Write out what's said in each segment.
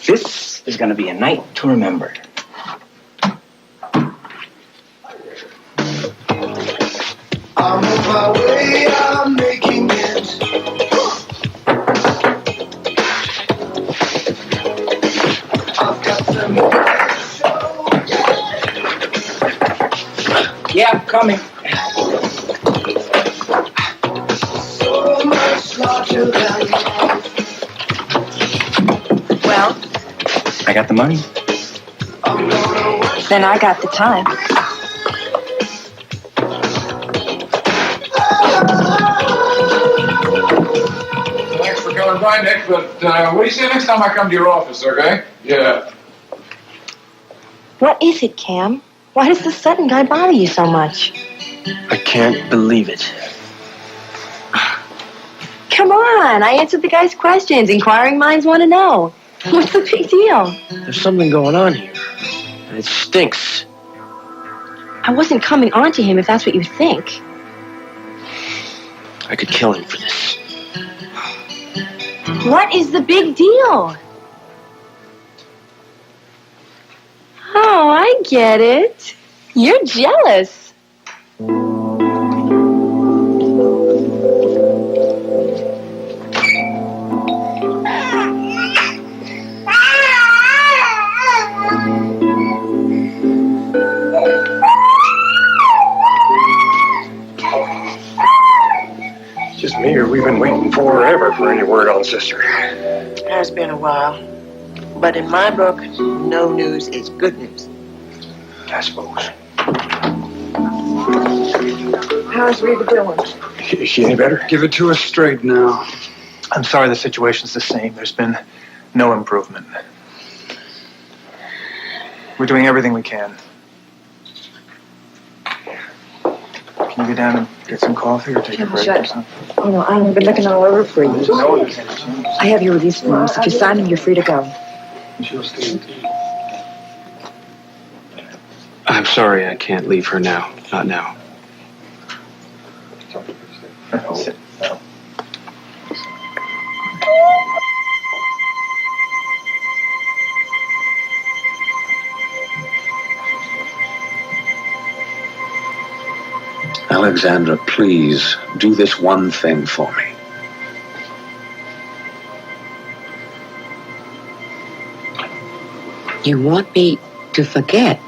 This is going to be a night to remember. I'm on my way, I'm making it. I've got some show. Yeah, I'm coming. So much larger than life. Well, I got the money. I'm gonna watch. then I got the time. Thanks for coming by, Nick, but what do you say next time I come to your office, okay? Yeah. What is it, Cam? Why does the Sutton guy bother you so much? I can't believe it. Come on, I answered the guy's questions. Inquiring minds want to know. What's the big deal? There's something going on here. And it stinks. I wasn't coming on to him if that's what you think. I could kill him for this. What is the big deal? Oh, I get it. You're jealous. Just me, or we've been waiting forever for any word on sister. Has been a while. But in my book, no news is good news. I suppose. How's Rita doing? Is she any better? Give it to us straight now. I'm sorry the situation's the same. There's been no improvement. We're doing everything we can. Can you go down and get some coffee or take a break or something? Oh, no, I've been looking all over for you. No, there's any change. I have your release forms. If you sign them, you're free to go. I'm sorry I can't leave her now. Not now. Sit down. Alexandra, please do this one thing for me. You want me to forget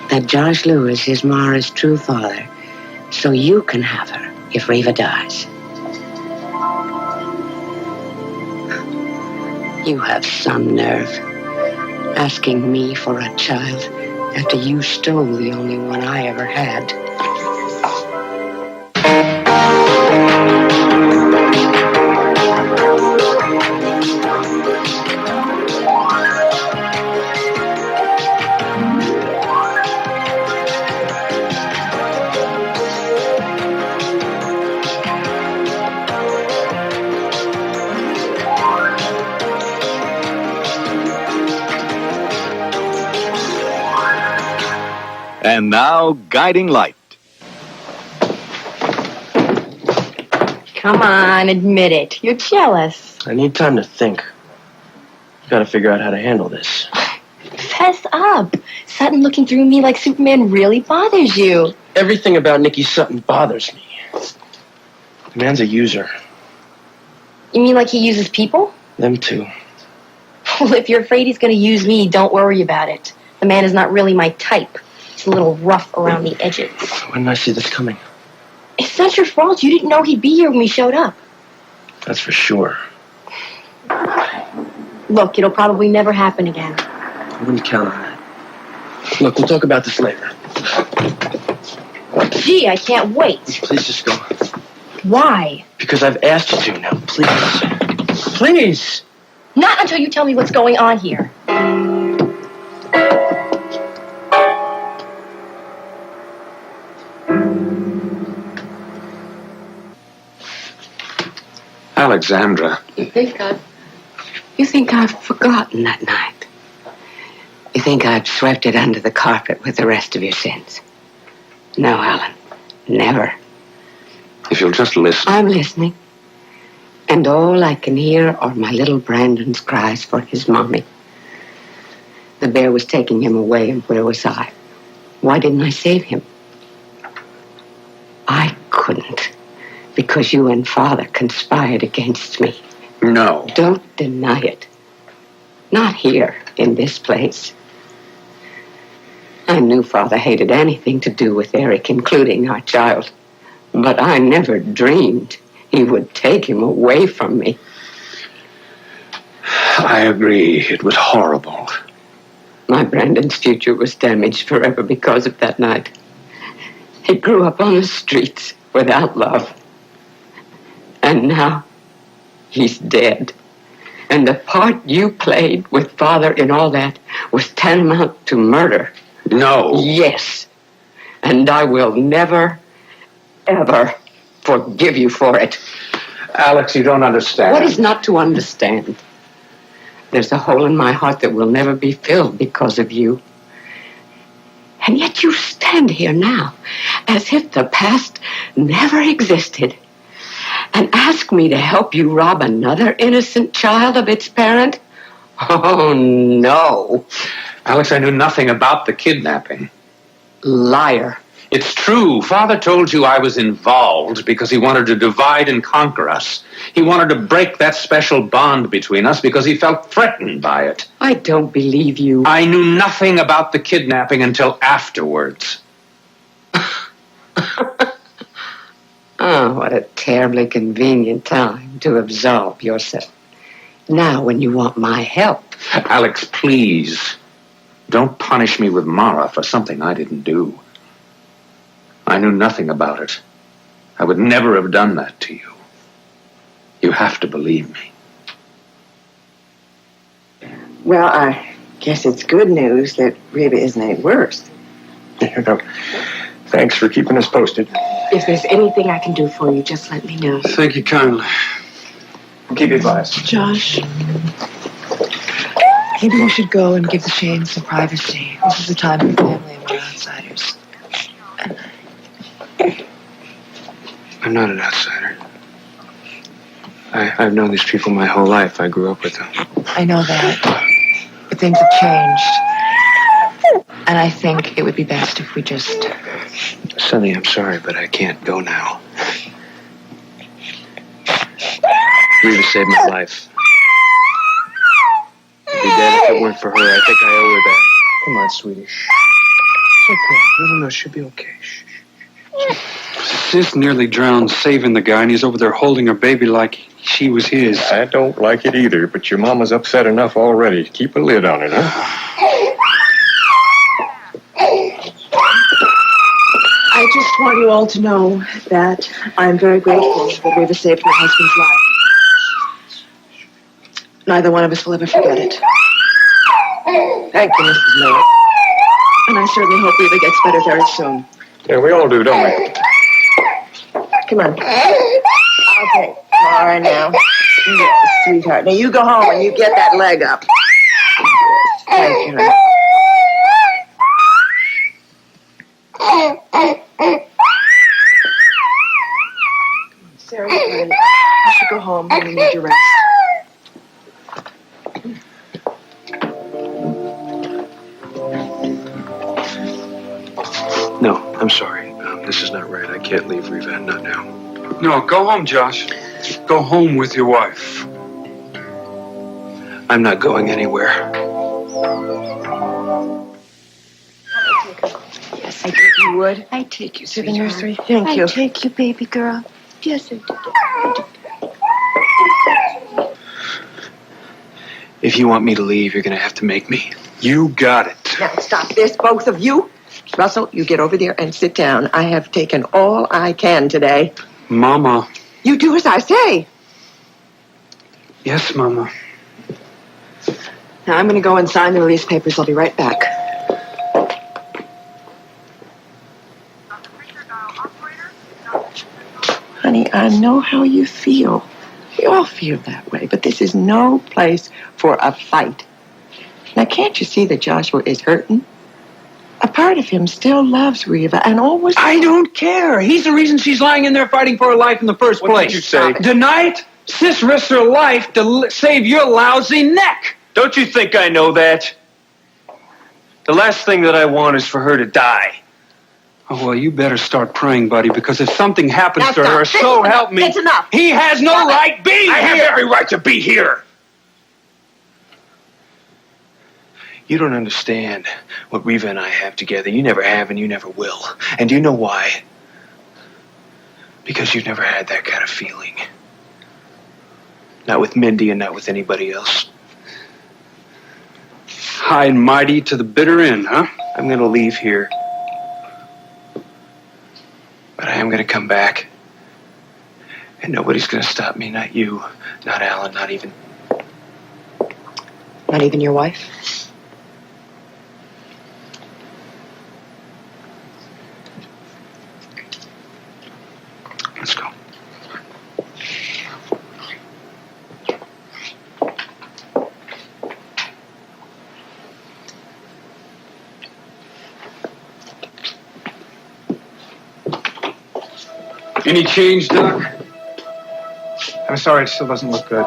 that Josh Lewis is Mara's true father, so you can have her if Reva dies. You have some nerve, asking me for a child after you stole the only one I ever had. And now, Guiding Light. Come on, admit it. You're jealous. I need time to think. Gotta figure out how to handle this. Fess up. Sutton looking through me like Superman really bothers you. Everything about Nicky Sutton bothers me. The man's a user. You mean like he uses people? Them too. Well, if you're afraid he's going to use me, don't worry about it. The man is not really my type. He's a little rough around the edges. When did I see this coming? It's not your fault. You didn't know he'd be here when we showed up. That's for sure. Look, it'll probably never happen again. I wouldn't count on that. Look, we'll talk about this later. Gee, I can't wait. Please just go. Why? Because I've asked you to now. Please. Please. Not until you tell me what's going on here. Alexandra. You think I've forgotten that night? You think I've swept it under the carpet with the rest of your sins? No, Alan. Never. If you'll just listen. I'm listening. And all I can hear are my little Brandon's cries for his mommy. The bear was taking him away, and where was I? Why didn't I save him? I couldn't, because you and Father conspired against me. No. Don't deny it. Not here, in this place. I knew Father hated anything to do with Eric, including our child. But I never dreamed he would take him away from me. I agree. It was horrible. My Brandon's future was damaged forever because of that night. He grew up on the streets without love. And now he's dead. And the part you played with Father in all that was tantamount to murder. No. Yes. And I will never, ever forgive you for it. Alex, you don't understand. What is not to understand? There's a hole in my heart that will never be filled because of you. And yet you stand here now as if the past never existed and ask me to help you rob another innocent child of its parent? Oh, no. Alex, I knew nothing about the kidnapping. Liar. It's true. Father told you I was involved because he wanted to divide and conquer us. He wanted to break that special bond between us because he felt threatened by it. I don't believe you. I knew nothing about the kidnapping until afterwards. Oh, what a terribly convenient time to absolve yourself. Now, when you want my help. Alex, please. Don't punish me with Mara for something I didn't do. I knew nothing about it. I would never have done that to you. You have to believe me. Well, I guess it's good news that Reba isn't any worse. Thanks for keeping us posted. If there's anything I can do for you, just let me know. Thank you kindly. Keep you advised. Josh, maybe you should go and give the Shanes some privacy. This is a time for family and we're outsiders. I'm not an outsider. I've known these people my whole life. I grew up with them. I know that. But things have changed. And I think it would be best if we just... Sonny, I'm sorry, but I can't go now. Rita saved my life. I'd be dead if it weren't for her. I think I owe her that. Come on, sweetie. Shh. It's okay. No, she'll be okay. Shh. Sis nearly drowned saving the guy, and he's over there holding her baby like she was his. I don't like it either, but your mama's upset enough already. Keep a lid on it, huh? I just want you all to know that I'm very grateful that Reba saved my husband's life. Neither one of us will ever forget it. Thank you, Mrs. Miller. And I certainly hope Reba gets better very soon. Yeah, we all do, don't we? Come on. I'll take Mara now. Yes, sweetheart. Now you go home and you get that leg up. Thank you, honey. Sarah, you should go home and you need to rest. No, I'm sorry. This is not right. I can't leave Reva. Not now. No, go home, Josh. Go home with your wife. I'm not going anywhere. Yes, I did. You would? I take you To the sweetheart. nursery. Thank you. I take you, baby girl. Yes, I do. If you want me to leave, you're going to have to make me. You got it. Now stop this, both of you. Russell, you get over there and sit down. I have taken all I can today. Mama. You do as I say. Yes, Mama. Now I'm going to go and sign the release papers. I'll be right back. Honey, I know how you feel. We all feel that way, but this is no place for a fight. Now, can't you see that Joshua is hurting? A part of him still loves Reva and always... I don't care. He's the reason she's lying in there fighting for her life in the first place. What did you say? Tonight, Sis risked her life to save your lousy neck. Don't you think I know that? The last thing that I want is for her to die. Oh, well, you better start praying, buddy, because if something happens to her, This so is help me. It's enough. He has no right being I have here. every right to be here. You don't understand what Reva and I have together. You never have and you never will. And do you know why? Because you've never had that kind of feeling. Not with Mindy and not with anybody else. High and mighty to the bitter end, huh? I'm going to leave here. But I am going to come back. And nobody's going to stop me. Not you, not Alan, not even... Not even your wife? Let's go. Any change, Doc? I'm sorry, it still doesn't look good.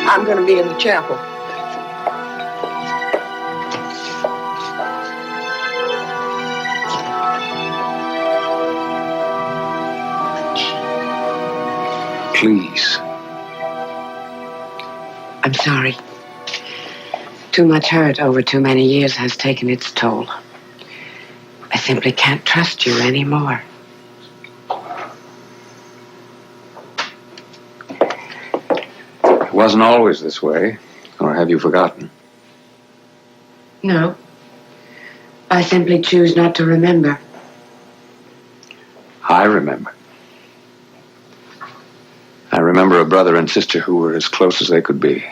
I'm going to be in the chapel. Please. I'm sorry. Too much hurt over too many years has taken its toll. I simply can't trust you anymore. It wasn't always this way. Or have you forgotten? No. I simply choose not to remember. I remember. I remember a brother and sister who were as close as they could be.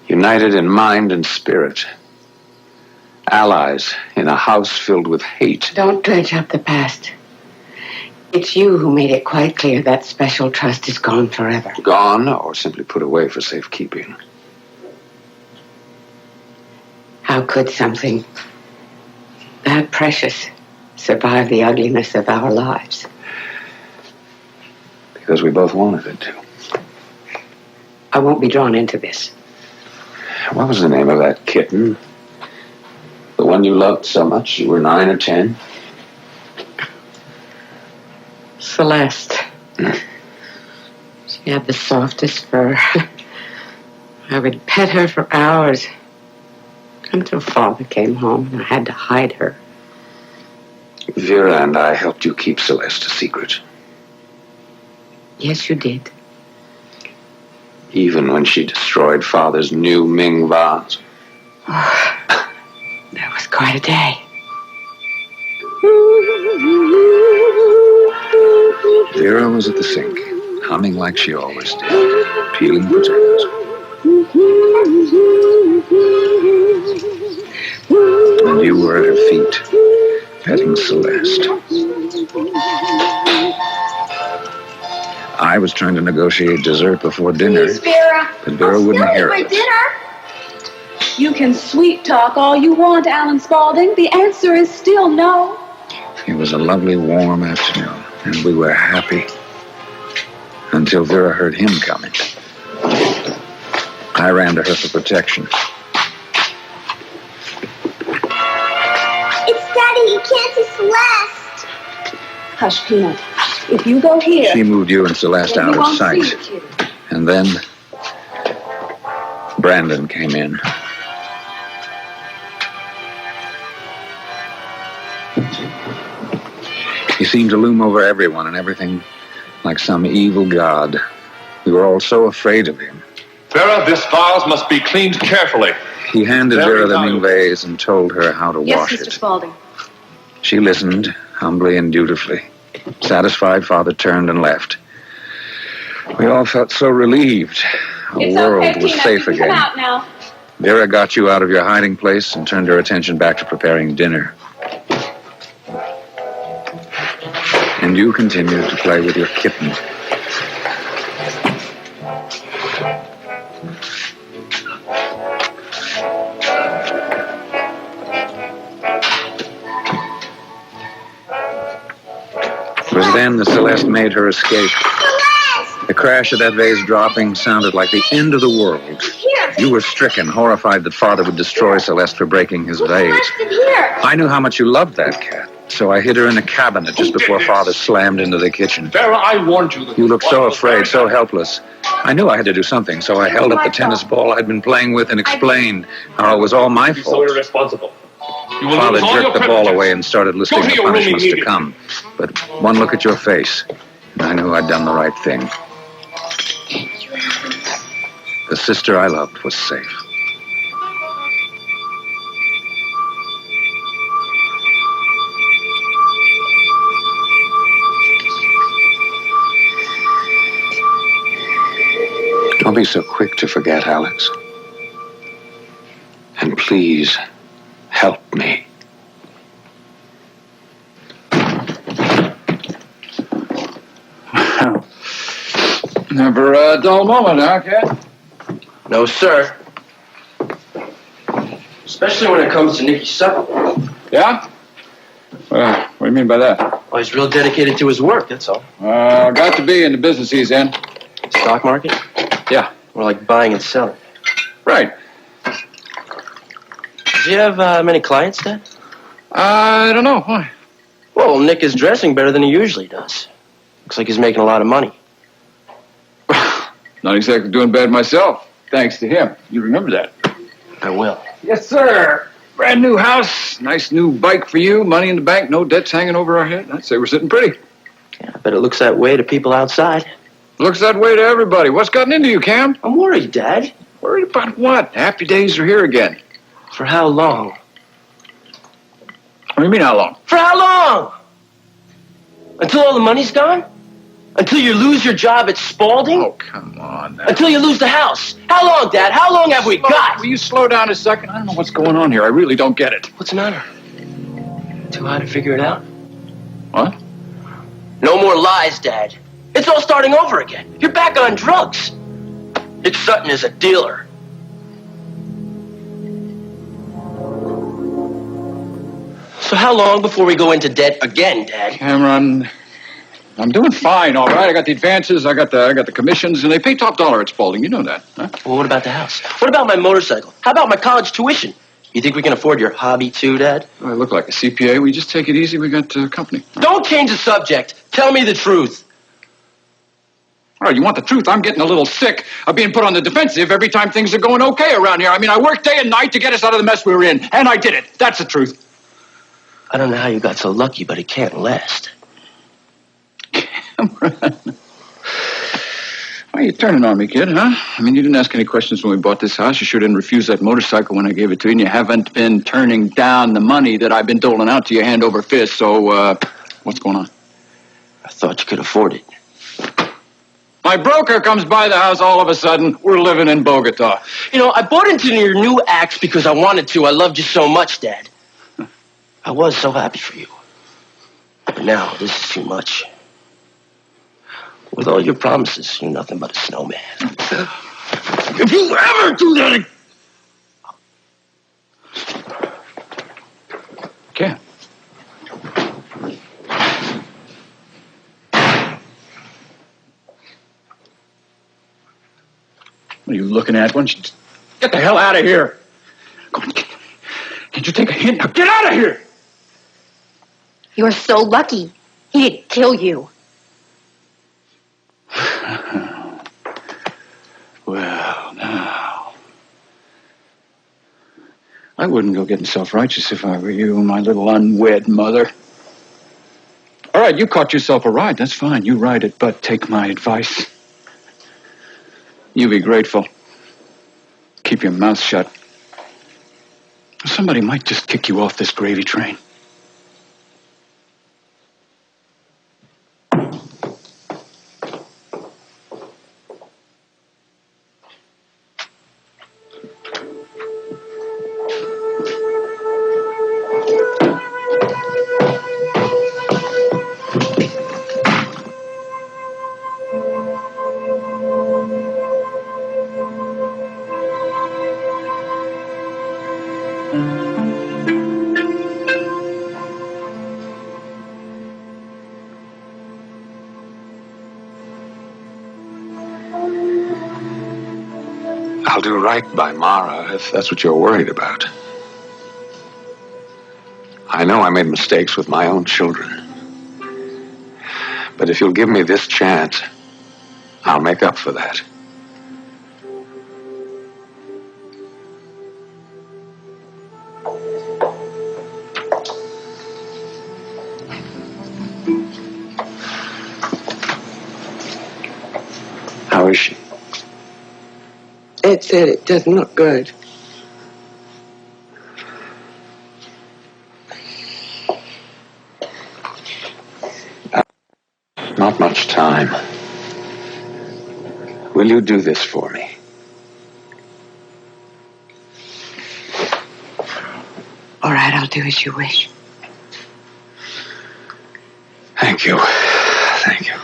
United in mind and spirit. Allies in a house filled with hate. Don't dredge up the past. It's you who made it quite clear that special trust is gone forever. Gone or simply put away for safekeeping. How could something that precious survive the ugliness of our lives? Because we both wanted it to. I won't be drawn into this. What was the name of that kitten? The one you loved so much you were 9 or 10? Celeste. She had the softest fur. I would pet her for hours until Father came home and I had to hide her. Vera and I helped you keep Celeste a secret. Yes, you did. Even when she destroyed Father's new Ming vase. Oh, that was quite a day. Vera was at the sink, humming like she always did, peeling potatoes. And you were at her feet, petting Celeste. I was trying to negotiate dessert before dinner, Please, Vera. but Vera wouldn't hear my of it. dinner. You can sweet talk all you want, Alan Spaulding. The answer is still no. It was a lovely, warm afternoon, and we were happy until Vera heard him coming. I ran to her for protection. It's Daddy. You can't see Celeste. Hush, Peanut. If you go here... She moved you and Celeste then out you of won't sight. see it, Kitty. And then Brandon came in. He seemed to loom over everyone and everything like some evil god. We were all so afraid of him. Vera, this vase must be cleaned carefully. He handed Very Vera the new valuable. vase and told her how to Yes, wash Mr. it. Spaulding. She listened, humbly and dutifully. Satisfied, Father turned and left. We all felt so relieved. Our It's world okay, was Peanut. safe You can again. come out now. Vera got you out of your hiding place and turned her attention back to preparing dinner. And you continued to play with your kitten. It was then that Celeste made her escape. The crash of that vase dropping sounded like the end of the world. Here, You were stricken, horrified that Father would destroy Celeste for breaking his vase. Left it here. I knew how much you loved that cat, so I hid her in the cabinet just before Father slammed into the kitchen. Vera, I warned you. You looked so afraid, so helpless. I knew I had to do something, so I held up the tennis ball I'd been playing with and explained how it was all my So fault. irresponsible. Father jerked the ball away and started listing the punishments to come. But one look at your face, and I knew I'd done the right thing. The sister I loved was safe. Don't be so quick to forget, Alex. And please, help me. Never a dull moment, huh, Cat? No, sir. Especially when it comes to Nicky Sutton. Yeah? What do you mean by that? Well, he's real dedicated to his work, that's all. Got to be in the business he's in. Stock market? Yeah. More like buying and selling. Right. Does he have many clients, Dad? I don't know. Why? Well, Nick is dressing better than he usually does. Looks like he's making a lot of money. Not exactly doing bad myself, thanks to him. You remember that? I will. Yes, sir. Brand new house, nice new bike for you, money in the bank, no debts hanging over our head. I'd say we're sitting pretty. Yeah, I bet it looks that way to people outside. Looks that way to everybody. What's gotten into you, Cam? I'm worried, Dad. Worried about what? Happy days are here again. For how long? What do you mean, how long? For how long? Until all the money's gone? Until you lose your job at Spalding? Oh, come on now. Until you lose the house? How long, Dad? How long have we got? Will you slow down a second? I don't know what's going on here. I really don't get it. What's the matter? Too high to figure it out? What? No more lies, Dad. It's all starting over again. You're back on drugs. Nick Sutton is a dealer. So how long before we go into debt again, Dad? Cameron, I'm doing fine, all right. I got the advances, I got the commissions, and they pay top dollar at Spalding. You know that, huh? Well, what about the house? What about my motorcycle? How about my college tuition? You think we can afford your hobby too, Dad? I look like a CPA. We just take it easy. We got company. Don't change the subject. Tell me the truth. All right, you want the truth? I'm getting a little sick of being put on the defensive every time things are going okay around here. I mean, I worked day and night to get us out of the mess we were in, and I did it. That's the truth. I don't know how you got so lucky, but it can't last. Why are you turning on me, kid, huh? I mean, you didn't ask any questions when we bought this house. You sure didn't refuse that motorcycle when I gave it to you, and you haven't been turning down the money that I've been doling out to you hand over fist, so, what's going on? I thought you could afford it. My broker comes by the house all of a sudden. We're living in Bogota. You know, I bought into your new axe because I wanted to. I loved you so much, Dad. I was so happy for you. But now, this is too much. With all your promises, you're nothing but a snowman. If you ever do that again... Okay. What are you looking at? Why don't you just get the hell out of here? Come on, can't you take a hint? Now get out of here! You're so lucky. He didn't kill you. Well, now. I wouldn't go getting self-righteous if I were you, my little unwed mother. All right, you caught yourself a ride. That's fine. You ride it, but take my advice. You be grateful. Keep your mouth shut. Somebody might just kick you off this gravy train. I'll do right by Mara if that's what you're worried about. I know I made mistakes with my own children. But if you'll give me this chance, I'll make up for that. How is she? Ed said it doesn't look good. Not much time. Will you do this for me? All right, I'll do as you wish. Thank you. Thank you.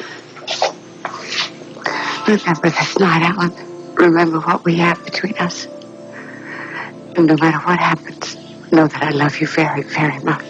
Remember this night, Alan. Remember what we have between us. And no matter what happens, know that I love you very, very much.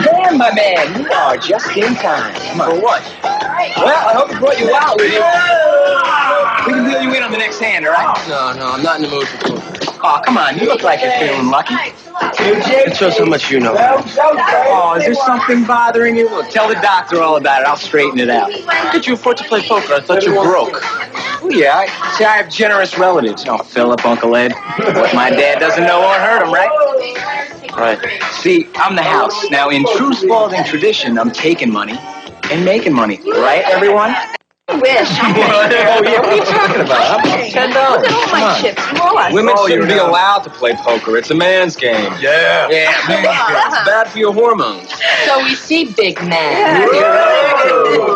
Damn, my man, you are just in time. For what? Well, I hope you brought your wallet with you. We can wheel you in on the next hand, all right? No, I'm not in the mood for poker. Oh, come on. You look like you're feeling lucky. It shows how much you know. Oh, is there something bothering you? Well, tell the doctor all about it. I'll straighten it out. How could you afford to play poker? I thought you were broke. Oh, yeah. I have generous relatives. Oh, Philip, Uncle Ed. What my dad doesn't know won't hurt him, right? Right. See, I'm the house. Now, in true Spalding tradition, I'm taking money and making money. Right, everyone? I wish. Oh, yeah, what are you talking about? $10. Look at all my chips. More. Women shouldn't be allowed to play poker. It's a man's game. Yeah. Yeah, it's bad for your hormones. So we see, big man.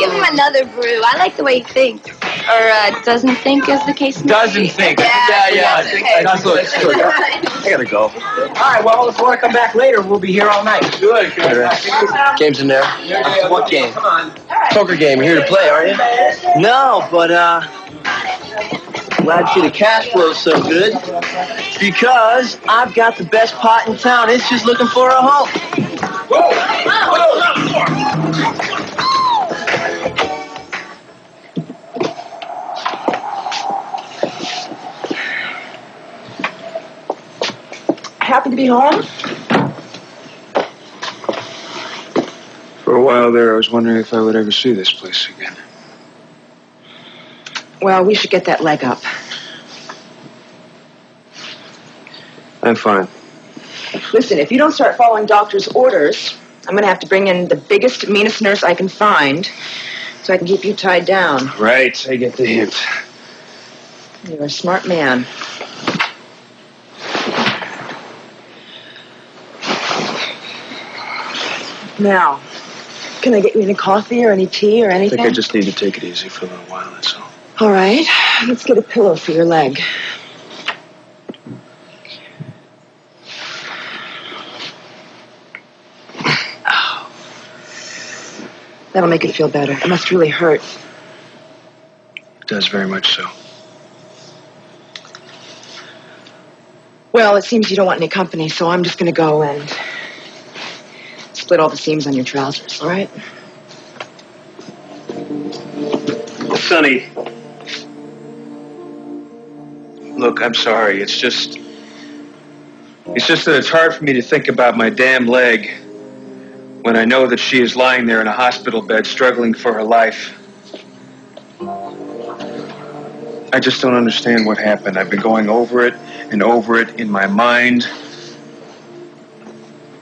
Give him another brew. I like the way he thinks. Or doesn't think, as the case may be. Doesn't think. Yeah, I think that's Look, I gotta go. All right, well, if you want to come back later, we'll be here all night. Good. Game's in there. What game? Come on. Poker game. You're here to play, are you? No, but, Glad to see the cash flow so good. Because I've got the best pot in town. It's just looking for a home. Happy to be home? For a while there, I was wondering if I would ever see this place again. Well, we should get that leg up. I'm fine. Listen, if you don't start following doctor's orders, I'm going to have to bring in the biggest, meanest nurse I can find so I can keep you tied down. Right, I get the hint. You're a smart man. Now, can I get you any coffee or any tea or I anything? think I just need to take it easy for a little while, that's all. All right. Let's get a pillow for your leg. Oh. That'll make it feel better. It must really hurt. It does very much so. Well, it seems you don't want any company, so I'm just going to go and split all the seams on your trousers, all right? Sonny. Look, I'm sorry. It's just that it's hard for me to think about my damn leg when I know that she is lying there in a hospital bed struggling for her life. I just don't understand what happened. I've been going over it and over it in my mind.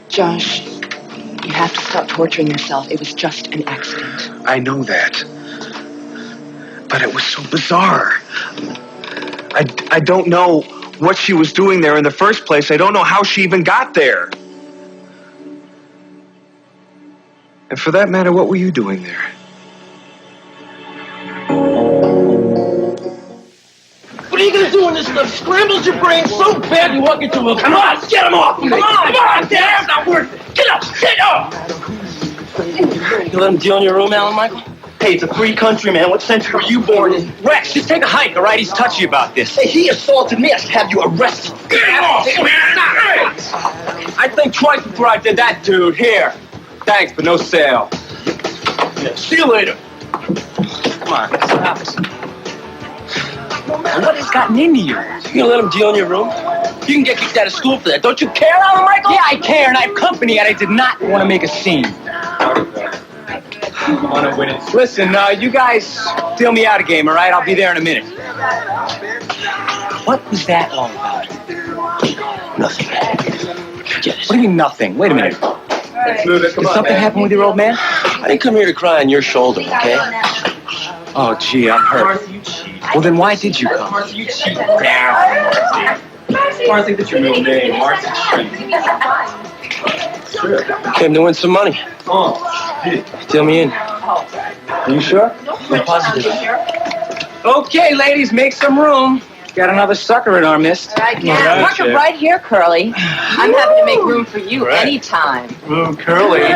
Josh, you have to stop torturing yourself. It was just an accident. I know that. But it was so bizarre. I don't know what she was doing there in the first place. I don't know how she even got there. And for that matter, what were you doing there? this stuff scrambles your brain so bad you walk into a... Come on, get him off! Come on, Dad! It's not worth it! Get up! Get up! You let him deal in your room, Alan Michael? Hey, it's a free country, man. What century were you born in? Rex, just take a hike, all right? He's touchy about this. Hey, he assaulted me. I should have you arrested. Get him off, man! I think twice before I did that, dude. Here. Thanks, but no sale. Yeah, see you later. Come on, what has gotten into you? You gonna let him deal in your room? You can get kicked out of school for that. Don't you care, Alan Michael? Yeah, I care, and I have company, and I did not want to make a scene. Want to win it. Listen, you guys deal me out a game, all right? I'll be there in a minute. What was that all about? Nothing. Forget it. What do you mean nothing? Wait a minute. Let's move it. Did something happen with your old man? I didn't come here to cry on your shoulder, okay? Oh, gee, I'm hurt. Well, then why did you come? Marcy, that's your middle name. Marcy. Came to win some money. Oh, deal me in. Are you sure? I'm positive. Okay, ladies, make some room. Got another sucker in our midst. All right, yeah. Park it right here, Curly. I'm happy to make room for you anytime. Oh, Curly.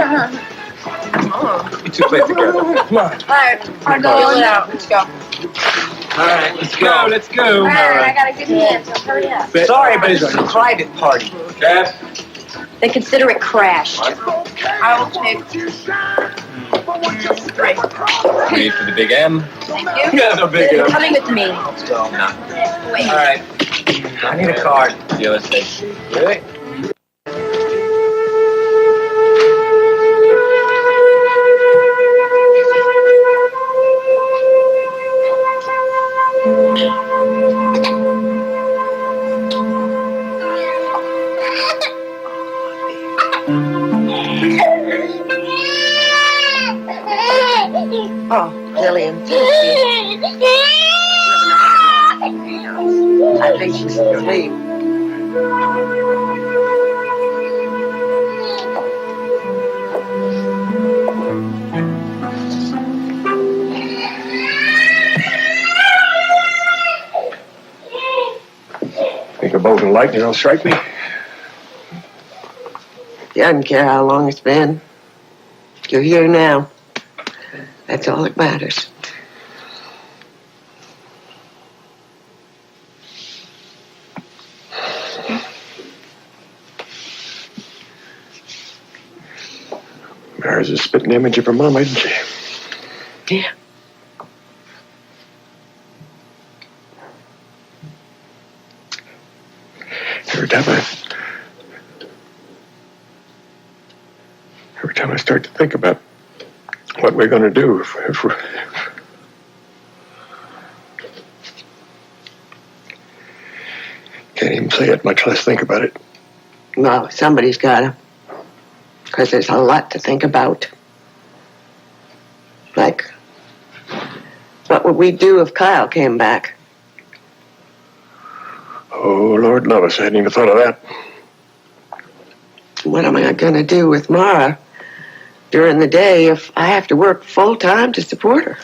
You two play together. Come on. All right, deal it out. Let's go. All right, let's go. Let's go. All right, I got a good hand, so hurry up. Sorry, but it's a private party. Dad? They consider it crashed. I will take. Ready for the big M? Thank you. Yeah, the big They're coming with me. Let's go. Wait. All right. I need a card. Yeah, let's see. Really? Oh, Lillian, thank you. I think she's asleep. Think a bolt of lightning will strike me? He doesn't care how long it's been. You're here now. That's all that matters. Mary's a spitting image of her mama, isn't she? Yeah. Every time I start to think about what we're going to do if we're... Can't even say it, much less think about it. Well, somebody's gotta. Because there's a lot to think about. Like, what would we do if Kyle came back? Oh, Lord love us, I hadn't even thought of that. What am I gonna do with Mara during the day if I have to work full time to support her?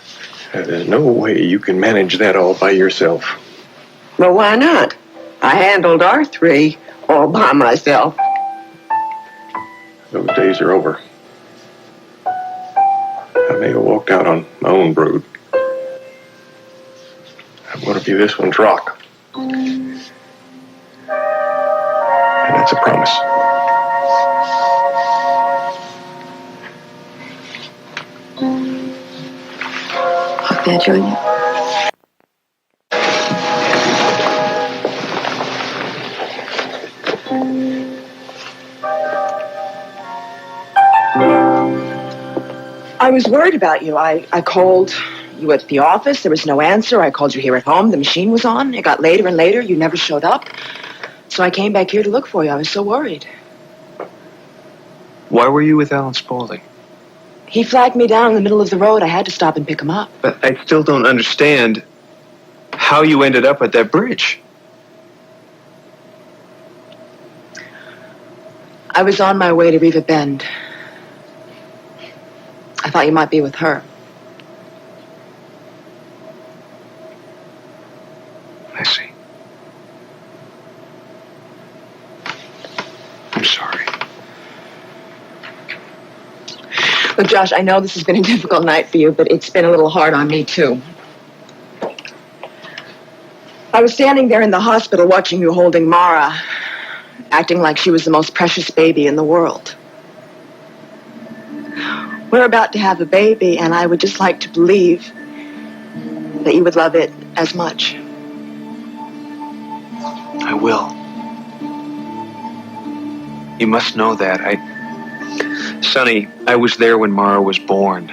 There's no way you can manage that all by yourself. Well, why not? I handled our three all by myself. Those days are over. I may have walked out on my own brood. I'm going to be this one's rock. And that's a promise. May I join you? I was worried about you. I called you at the office. There was no answer. I called you here at home. The machine was on. It got later and later. You never showed up. So I came back here to look for you. I was so worried. Why were you with Alan Spaulding? He flagged me down in the middle of the road. I had to stop and pick him up. But I still don't understand how you ended up at that bridge. I was on my way to Riva Bend. I thought you might be with her. I see. Look, Josh, I know this has been a difficult night for you, but it's been a little hard on me, too. I was standing there in the hospital watching you holding Mara, acting like she was the most precious baby in the world. We're about to have a baby, and I would just like to believe that you would love it as much. I will. You must know that. Sonny, I was there when Mara was born.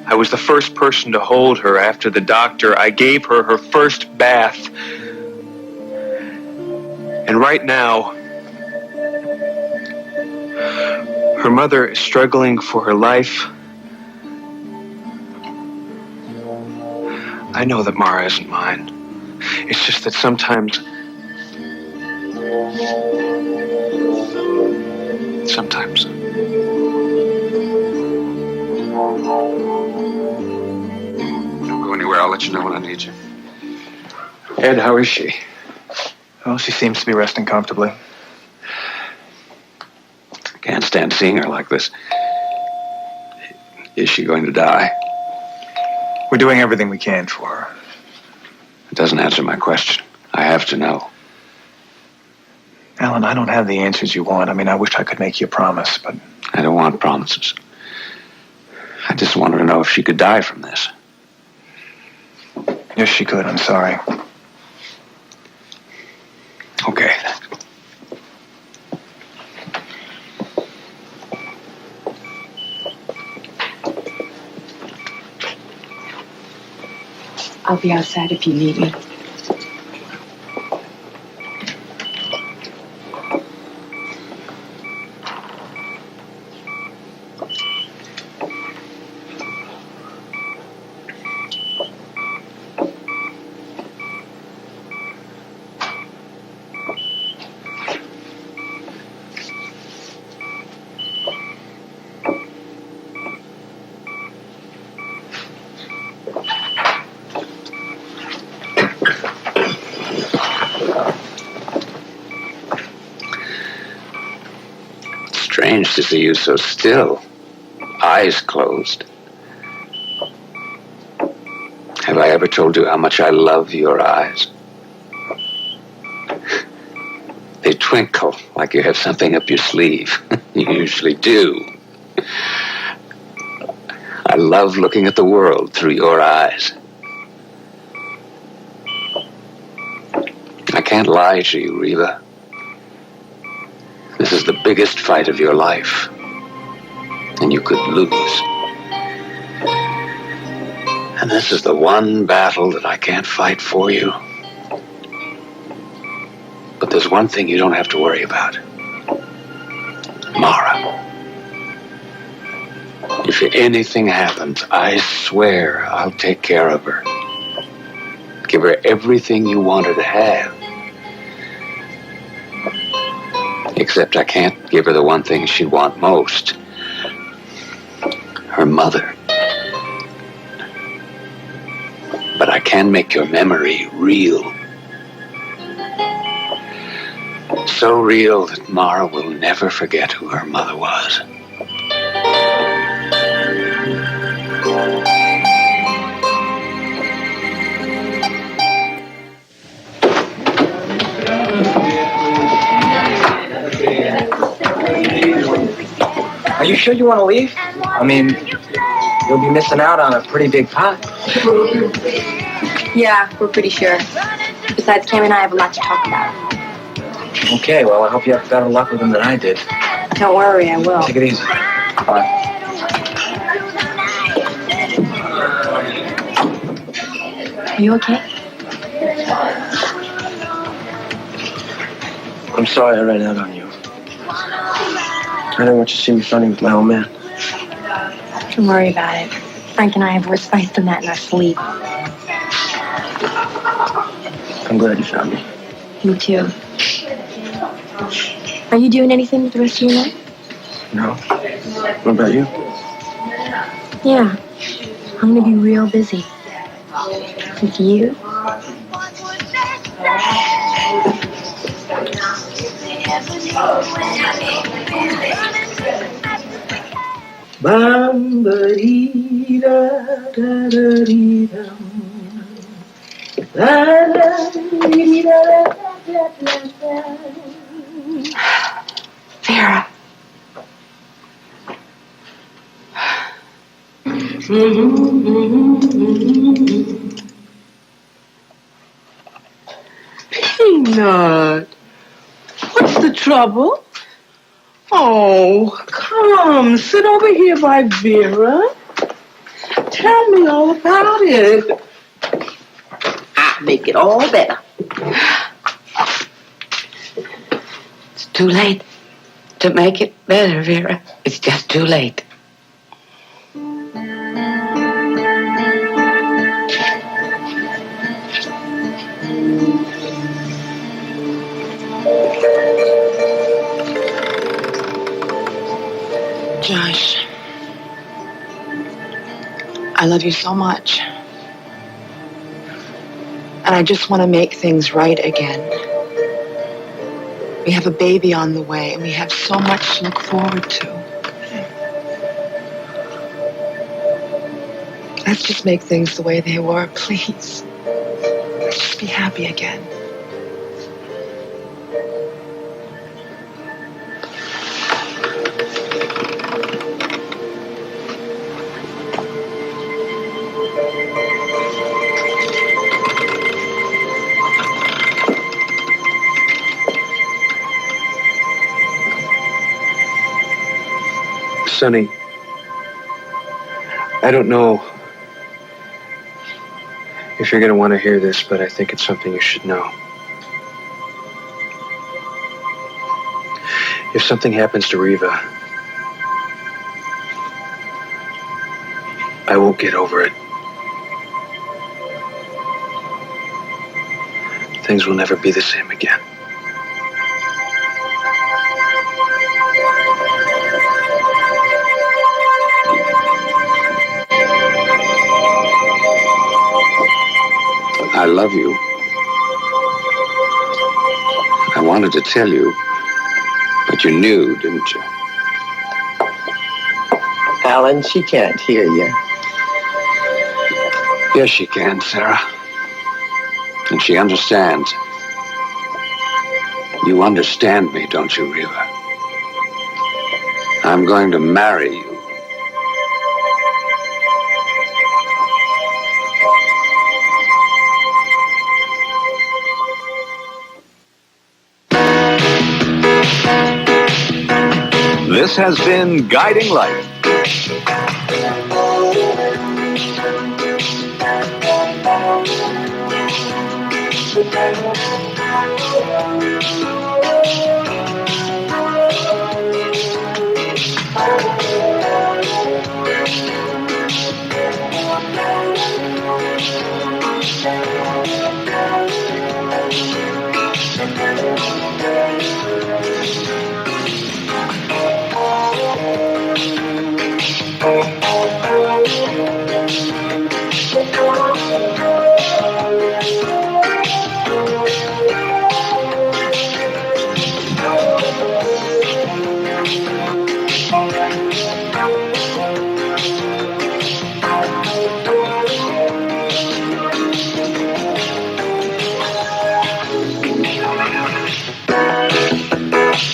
I was the first person to hold her after the doctor. I gave her her first bath. And right now, her mother is struggling for her life. I know that Mara isn't mine. It's just that sometimes Don't go anywhere. I'll let you know when I need you. Ed, how is she? Well, she seems to be resting comfortably. I can't stand seeing her like this. Is she going to die? We're doing everything we can for her. It doesn't answer my question. I have to know. Alan, I don't have the answers you want. I mean, I wish I could make you a promise, but... I don't want promises. I just wanted to know if she could die from this. Yes, she could. I'm sorry. Okay. I'll be outside if you need me. Strange to see you so still, eyes closed. Have I ever told you how much I love your eyes? They twinkle like you have something up your sleeve. You usually do. I love looking at the world through your eyes. I can't lie to you, Reva. This is the biggest fight of your life, and you could lose. And this is the one battle that I can't fight for you. But there's one thing you don't have to worry about. Mara. If anything happens, I swear I'll take care of her. Give her everything you want her to have. Except I can't give her the one thing she'd want most. Her mother. But I can make your memory real. So real that Mara will never forget who her mother was. Are you sure you want to leave? I mean, you'll be missing out on a pretty big pot. Yeah, we're pretty sure. Besides, Cam and I have a lot to talk about. Okay, well, I hope you have better luck with him than I did. Don't worry, I will. Take it easy. Bye. Are you okay? I'm sorry I ran out on you. I didn't want you to see me funny with my old man. Don't worry about it. Frank and I have worse fights than that in our sleep. I'm glad you found me. Me too. Are you doing anything with the rest of your night? No. What about you? Yeah. I'm gonna be real busy. With you? Vera. Peanut, what's the trouble? Oh, come, sit over here by Vera. Tell me all about it. I'll make it all better. It's too late to make it better, Vera. It's just too late. Josh, I love you so much. And I just want to make things right again. We have a baby on the way, and we have so much to look forward to. Let's just make things the way they were, please. Let's just be happy again. Sonny, I don't know if you're going to want to hear this, but I think it's something you should know. If something happens to Reva, I won't get over it. Things will never be the same again. I love you. I wanted to tell you, but you knew, didn't you? Alan, she can't hear you. Yes, she can, Sarah. And she understands. You understand me, don't you, Reva? I'm going to marry you. This has been Guiding Light.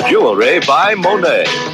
Jewelry by Monet.